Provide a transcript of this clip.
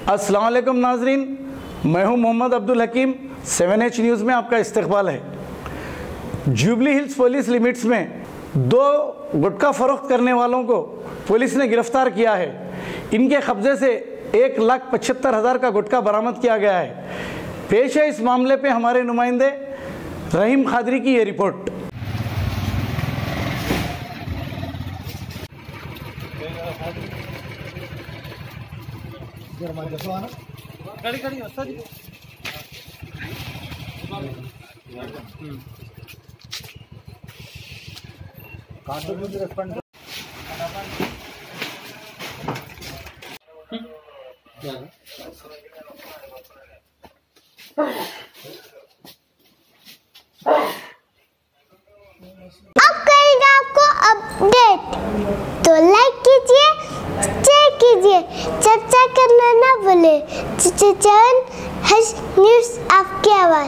अस्सलाम वालेकुम नाजरीन, मैं हूं मोहम्मद अब्दुल हकीम। 7H न्यूज़ में आपका इस्तकबाल है। जुबली हिल्स पुलिस लिमिट्स में 2 गुटखा फरोख्त करने वालों को पुलिस ने गिरफ्तार किया है। इनके कब्जे से 1,75,000 का गुटखा बरामद किया गया है। पेश है इस मामले पे हमारे नुमाइंदे रहीम खादरी की ये रिपोर्ट। अब करेंगे आपको अपडेट, तो लाइक कीजिए, शेयर कीजिए, चर्चा करना ना भूले। चैनल न्यूज़ आपकी आवाज़।